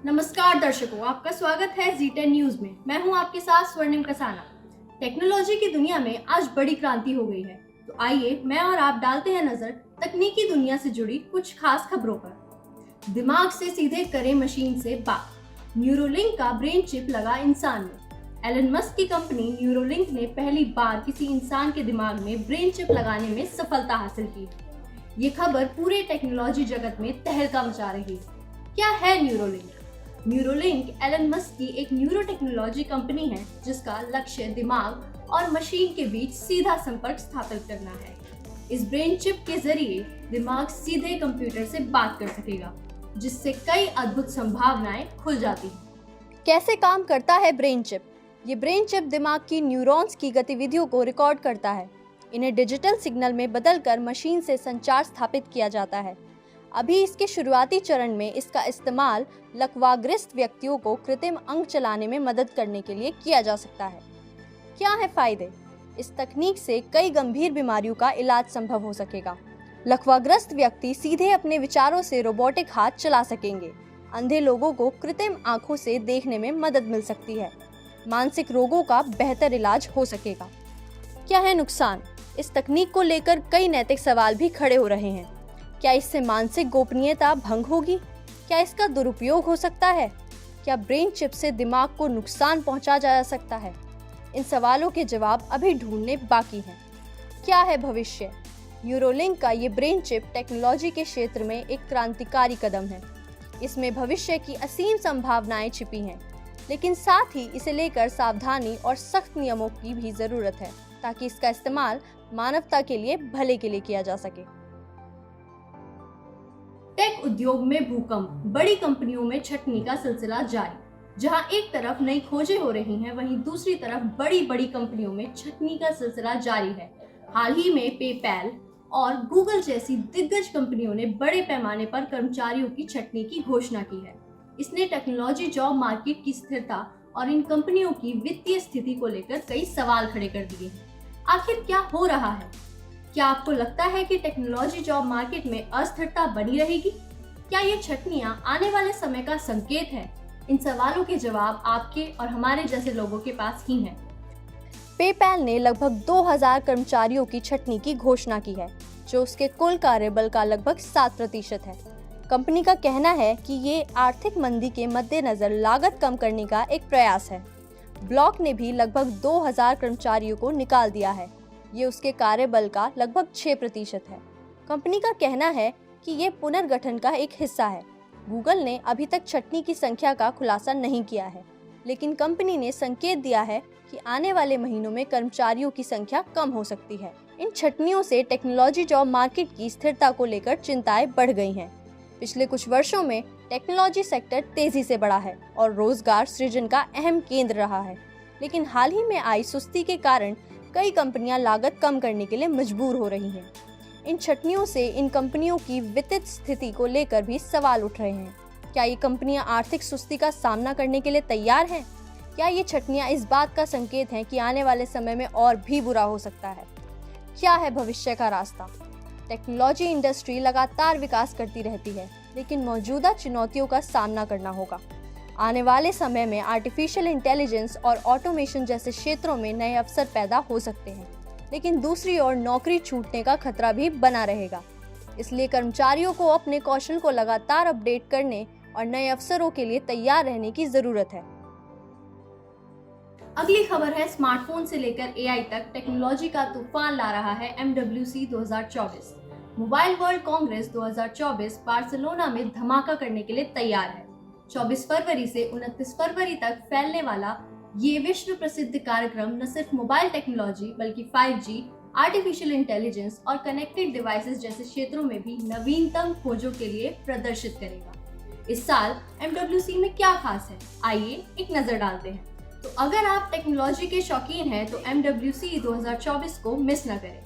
नमस्कार दर्शकों, आपका स्वागत है जी10 न्यूज में। मैं हूं आपके साथ स्वर्णिम कसाना। टेक्नोलॉजी की दुनिया में आज बड़ी क्रांति हो गई है, तो आइए मैं और आप डालते हैं नजर तकनीकी दुनिया से जुड़ी कुछ खास खबरों पर। दिमाग से सीधे करें मशीन से बात, न्यूरोलिंक का ब्रेन चिप लगा इंसान में। एलन मस्क की कंपनी न्यूरोलिंक ने पहली बार किसी इंसान के दिमाग में ब्रेन चिप लगाने में सफलता हासिल की। ये खबर पूरे टेक्नोलॉजी जगत में तहलका मचा रही है। क्या है न्यूरोलिंक? न्यूरोलिंक एलन मस्क की एक न्यूरो टेक्नोलॉजी कंपनी है जिसका लक्ष्य दिमाग और मशीन के बीच सीधा संपर्क स्थापित करना है। इस ब्रेन चिप के जरिए दिमाग सीधे कंप्यूटर से बात कर सकेगा, जिससे कई अद्भुत संभावनाएं खुल जाती हैं। कैसे काम करता है ब्रेन चिप? ये ब्रेन चिप दिमाग की न्यूरॉन्स की गतिविधियों को रिकॉर्ड करता है। इन्हें डिजिटल सिग्नल में बदलकर मशीन से संचार स्थापित किया जाता है। अभी इसके शुरुआती चरण में इसका इस्तेमाल लकवाग्रस्त व्यक्तियों को कृत्रिम अंग चलाने में मदद करने के लिए किया जा सकता है। क्या है फायदे? इस तकनीक से कई गंभीर बीमारियों का इलाज संभव हो सकेगा। लकवाग्रस्त व्यक्ति सीधे अपने विचारों से रोबोटिक हाथ चला सकेंगे। अंधे लोगों को कृत्रिम आंखों से देखने में मदद मिल सकती है। मानसिक रोगों का बेहतर इलाज हो सकेगा। क्या है नुकसान? इस तकनीक को लेकर कई नैतिक सवाल भी खड़े हो रहे हैं। क्या इससे मानसिक गोपनीयता भंग होगी? क्या इसका दुरुपयोग हो सकता है? क्या ब्रेन चिप से दिमाग को नुकसान पहुंचा जा सकता है? इन सवालों के जवाब अभी ढूंढने बाकी हैं। क्या है भविष्य? न्यूरोलिंक का ये ब्रेन चिप टेक्नोलॉजी के क्षेत्र में एक क्रांतिकारी कदम है। इसमें भविष्य की असीम संभावनाएं छिपी हैं, लेकिन साथ ही इसे लेकर सावधानी और सख्त नियमों की भी जरूरत है, ताकि इसका इस्तेमाल मानवता के लिए भले के लिए किया जा सके। टेक उद्योग में भूकंप, बड़ी कंपनियों में छटनी का सिलसिला जारी। जहां एक तरफ नई खोजें हो रही हैं, वहीं दूसरी तरफ बड़ी बड़ी कंपनियों में छटनी का सिलसिला जारी है। हाल ही में पेपैल और गूगल जैसी दिग्गज कंपनियों ने बड़े पैमाने पर कर्मचारियों की छटनी की घोषणा की है। इसने टेक्नोलॉजी जॉब मार्केट की स्थिरता और इन कंपनियों की वित्तीय स्थिति को लेकर कई सवाल खड़े कर दिए हैं। आखिर क्या हो रहा है? क्या आपको लगता है कि टेक्नोलॉजी जॉब मार्केट में अस्थिरता बनी रहेगी? क्या ये छटनियां आने वाले समय का संकेत है? इन सवालों के जवाब आपके और हमारे जैसे लोगों के पास ही हैं। पेपैल ने लगभग 2000 कर्मचारियों की छटनी की घोषणा की है, जो उसके कुल कार्यबल का लगभग 7% है। कंपनी का कहना है कि ये आर्थिक मंदी के मद्देनजर लागत कम करने का एक प्रयास है। ब्लॉक ने भी लगभग 2000 कर्मचारियों को निकाल दिया है। ये उसके कार्यबल का लगभग 6% है। कंपनी का कहना है कि ये पुनर्गठन का एक हिस्सा है। गूगल ने अभी तक छटनी की संख्या का खुलासा नहीं किया है, लेकिन कंपनी ने संकेत दिया है कि आने वाले महीनों में कर्मचारियों की संख्या कम हो सकती है। इन छटनियों से टेक्नोलॉजी जॉब मार्केट की स्थिरता को लेकर चिंताएं बढ़ गई हैं। पिछले कुछ वर्षों में टेक्नोलॉजी सेक्टर तेजी से बढ़ा है और रोजगार सृजन का अहम केंद्र रहा है, लेकिन हाल ही में आई सुस्ती के कारण कई कंपनियां लागत कम करने के लिए मजबूर हो रही हैं। इन छटनियों से इन कंपनियों की वित्तीय स्थिति को लेकर भी सवाल उठ रहे हैं। क्या ये कंपनियां आर्थिक सुस्ती का सामना करने के लिए तैयार हैं? क्या ये छटनियां इस बात का संकेत हैं कि आने वाले समय में और भी बुरा हो सकता है? क्या है भविष्य का रास्ता? टेक्नोलॉजी इंडस्ट्री लगातार विकास करती रहती है, लेकिन मौजूदा चुनौतियों का सामना करना होगा। आने वाले समय में आर्टिफिशियल इंटेलिजेंस और ऑटोमेशन जैसे क्षेत्रों में नए अवसर पैदा हो सकते हैं, लेकिन दूसरी ओर नौकरी छूटने का खतरा भी बना रहेगा। इसलिए कर्मचारियों को अपने कौशल को लगातार अपडेट करने और नए अवसरों के लिए तैयार रहने की जरूरत है। अगली खबर है, स्मार्टफोन से लेकर एआई तक टेक्नोलॉजी का तूफान ला रहा है MWC 2024। Mobile world Congress 2024 Barcelona में धमाका करने के लिए तैयार है। 24 फरवरी से 29 फरवरी तक फैलने वाला ये विश्व प्रसिद्ध कार्यक्रम न सिर्फ मोबाइल टेक्नोलॉजी बल्कि 5G, आर्टिफिशियल इंटेलिजेंस और कनेक्टेड डिवाइसेस जैसे क्षेत्रों में भी नवीनतम खोजों के लिए प्रदर्शित करेगा। इस साल MWC में क्या खास है, आइए एक नजर डालते हैं। तो अगर आप टेक्नोलॉजी के शौकीन हैं तो MWC 2024 को मिस न करें।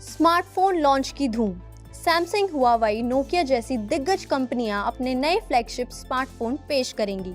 स्मार्टफोन लॉन्च की धूम। सैमसंग, हुआवेई, नोकिया जैसी दिग्गज कंपनियां अपने नए फ्लैगशिप स्मार्टफोन पेश करेंगी।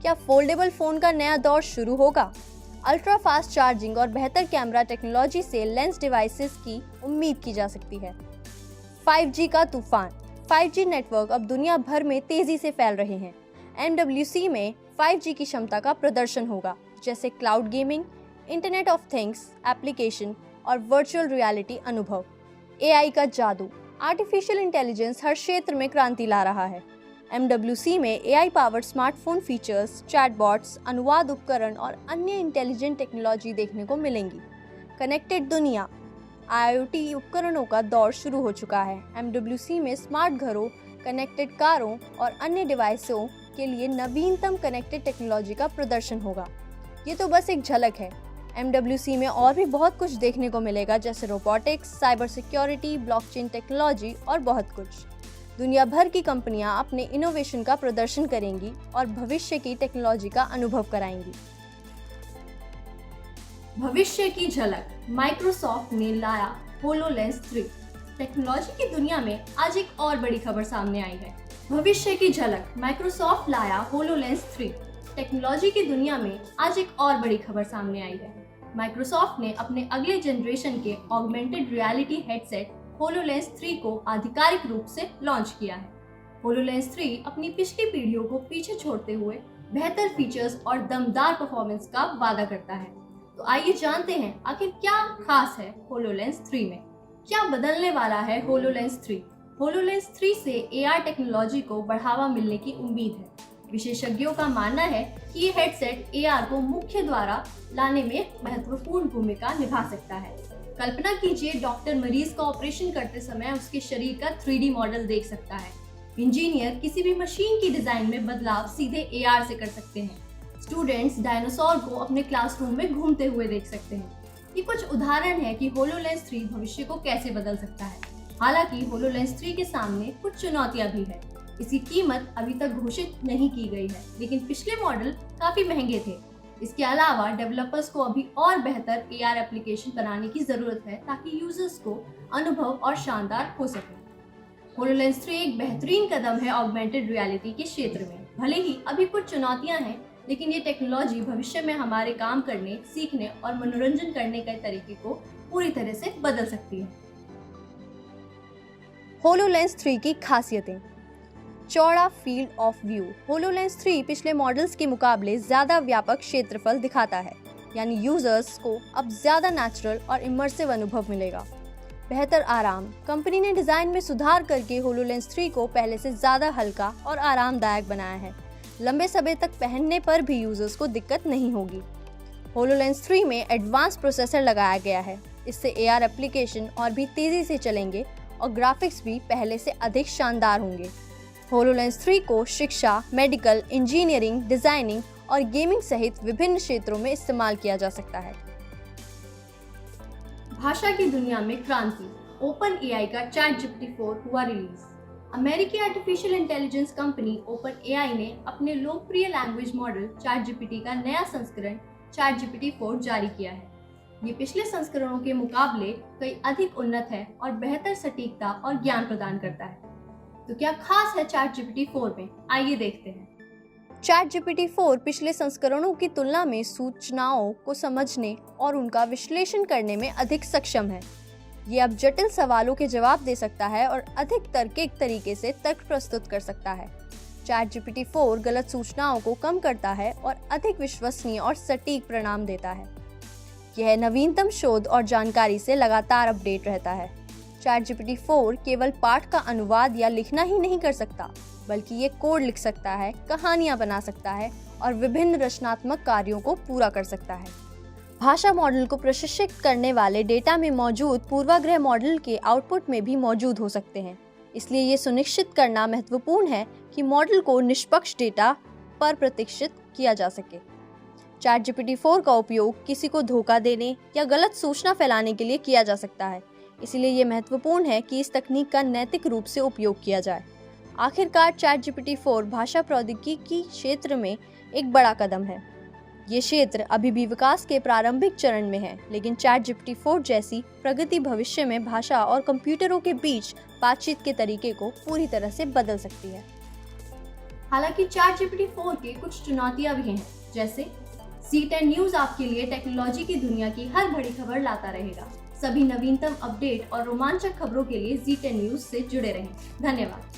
क्या फोल्डेबल फोन का नया दौर शुरू होगा? अल्ट्रा फास्ट चार्जिंग और बेहतर कैमरा टेक्नोलॉजी से लेंस डिवाइसेस की उम्मीद की जा सकती है। 5G का तूफान। 5G नेटवर्क अब दुनिया भर में तेजी से फैल रहे हैं। MWC में 5G की क्षमता का प्रदर्शन होगा, जैसे cloud gaming, internet of things application और वर्चुअल रियलिटी अनुभव। AI का जादू, आर्टिफिशियल इंटेलिजेंस हर क्षेत्र में क्रांति ला रहा है। MWC में AI powered smartphone features, chatbots, अनुवाद उपकरण और अन्य इंटेलिजेंट टेक्नोलॉजी देखने को मिलेंगी। कनेक्टेड दुनिया, IoT उपकरणों का दौर शुरू हो चुका है। MWC में स्मार्ट घरों, कनेक्टेड कारों और अन्य डिवाइसों के लिए नवीनतम कनेक्टेड टेक्नोलॉजी का प्रदर्शन होगा। ये तो बस एक झलक है। MWC में और भी बहुत कुछ देखने को मिलेगा, जैसे robotics, cyber security, blockchain technology और बहुत कुछ। दुनिया भर की कंपनियां अपने इनोवेशन का प्रदर्शन करेंगी और भविष्य की टेक्नोलॉजी का अनुभव कराएंगी। भविष्य की झलक, माइक्रोसॉफ्ट ने लाया होलोलेंस 3। टेक्नोलॉजी की दुनिया में आज एक और बड़ी खबर सामने आई है। भविष्य की झलक, माइक्रोसॉफ्ट लाया होलोलेंस 3। टेक्नोलॉजी की दुनिया में आज एक और बड़ी खबर सामने आई है। माइक्रोसॉफ्ट ने अपने अगले जनरेशन के ऑगमेंटेड रियलिटी हेडसेट होलोलेंस 3 को आधिकारिक रूप से लॉन्च किया है। होलोलेंस 3 अपनी पिछली पीढ़ियों को पीछे छोड़ते हुए बेहतर फीचर्स और दमदार परफॉर्मेंस का वादा करता है। तो आइए जानते हैं आखिर क्या खास है होलोलेंस 3 में। क्या बदलने वाला है होलोलेंस 3? होलोलेंस 3 से AR टेक्नोलॉजी को बढ़ावा मिलने की उम्मीद है। विशेषज्ञों का मानना है कि ये हेडसेट AR को मुख्य द्वारा लाने में महत्वपूर्ण भूमिका निभा सकता है। कल्पना कीजिए, डॉक्टर मरीज का ऑपरेशन करते समय उसके शरीर का 3D मॉडल देख सकता है। इंजीनियर किसी भी मशीन की डिजाइन में बदलाव सीधे AR से कर सकते हैं। स्टूडेंट्स डायनासोर को अपने क्लासरूम में घूमते हुए देख सकते हैं। ये कुछ उदाहरण है कि होलोलेंस 3 भविष्य को कैसे बदल सकता है। हालांकि होलोलेंस 3 के सामने कुछ चुनौतियां भी है। इसकी कीमत अभी तक घोषित नहीं की गई है, लेकिन पिछले मॉडल काफी महंगे थे। इसके अलावा डेवलपर्स को अभी और बेहतर AR एप्लीकेशन बनाने की जरूरत है, ताकि यूजर्स को अनुभव और शानदार हो सके। होलोलेंस 3 एक बेहतरीन कदम है ऑगमेंटेड रियलिटी के क्षेत्र में। भले ही अभी कुछ चुनौतियां हैं, लेकिन ये टेक्नोलॉजी भविष्य में हमारे काम करने, सीखने और मनोरंजन करने के तरीके को पूरी तरह से बदल सकती है। होलोलेंस 3 की खासियतें। चौड़ा फील्ड ऑफ व्यू। होलोलेंस 3 पिछले मॉडल्स के मुकाबले ज्यादा व्यापक क्षेत्रफल दिखाता है, यानी यूजर्स को अब ज्यादा नेचुरल और इमर्सिव अनुभव मिलेगा। बेहतर आराम। कंपनी ने डिजाइन में सुधार करके होलोलेंस 3 को पहले से ज्यादा हल्का और आरामदायक बनाया है। लंबे समय तक पहनने पर भी यूजर्स को दिक्कत नहीं होगी। होलोलेंस 3 में एडवांस प्रोसेसर लगाया गया है। इससे AR एप्लीकेशन और भी तेजी से चलेंगे और ग्राफिक्स भी पहले से अधिक शानदार होंगे। होलोलेंस 3 को शिक्षा, मेडिकल, इंजीनियरिंग, डिजाइनिंग और गेमिंग सहित विभिन्न क्षेत्रों में इस्तेमाल किया जा सकता है। भाषा की दुनिया में क्रांति। OpenAI का ChatGPT 4 हुआ रिलीज। अमेरिकी आर्टिफिशियल इंटेलिजेंस कंपनी OpenAI ने अपने लोकप्रिय लैंग्वेज मॉडल ChatGPT का नया संस्करण ChatGPT 4 जारी किया है। ये पिछले संस्करणों के मुकाबले कई अधिक उन्नत है और बेहतर सटीकता और ज्ञान प्रदान करता है। तो क्या खास है ChatGPT 4 में? आइए देखते हैं। ChatGPT 4 पिछले संस्करणों की तुलना में सूचनाओं को समझने और उनका विश्लेषण करने में अधिक सक्षम है। ये अब जटिल सवालों के जवाब दे सकता है और अधिक तार्किक तरीके से तर्क प्रस्तुत कर सकता है। ChatGPT 4 गलत सूचनाओं को कम करता है और अधिक विश्वसनीय और सटीक परिणाम देता है। यह नवीनतम शोध और जानकारी से लगातार अपडेट रहता है। ChatGPT 4 केवल पाठ का अनुवाद या लिखना ही नहीं कर सकता, बल्कि ये कोड लिख सकता है, कहानियां बना सकता है और विभिन्न रचनात्मक कार्यों को पूरा कर सकता है। भाषा मॉडल को प्रशिक्षित करने वाले डेटा में मौजूद पूर्वाग्रह मॉडल के आउटपुट में भी मौजूद हो सकते हैं। इसलिए ये सुनिश्चित करना महत्वपूर्ण है कि मॉडल को निष्पक्ष डेटा पर प्रशिक्षित किया जा सके। ChatGPT 4 का उपयोग किसी को धोखा देने या गलत सूचना फैलाने के लिए किया जा सकता है। इसलिए ये महत्वपूर्ण है कि इस तकनीक का नैतिक रूप से उपयोग किया जाए। आखिरकार ChatGPT 4 भाषा प्रौद्योगिकी क्षेत्र में एक बड़ा कदम है। ये क्षेत्र अभी भी विकास के प्रारंभिक चरण में है, लेकिन ChatGPT 4 जैसी प्रगति भविष्य में भाषा और कंप्यूटरों के बीच बातचीत के तरीके को पूरी तरह से बदल सकती है। हालांकि ChatGPT 4 के कुछ चुनौतियां भी हैं, जैसे Z10 न्यूज आपके लिए टेक्नोलॉजी की दुनिया की हर बड़ी खबर लाता रहेगा। सभी नवीनतम अपडेट और रोमांचक खबरों के लिए Z10 न्यूज से जुड़े रहें। धन्यवाद।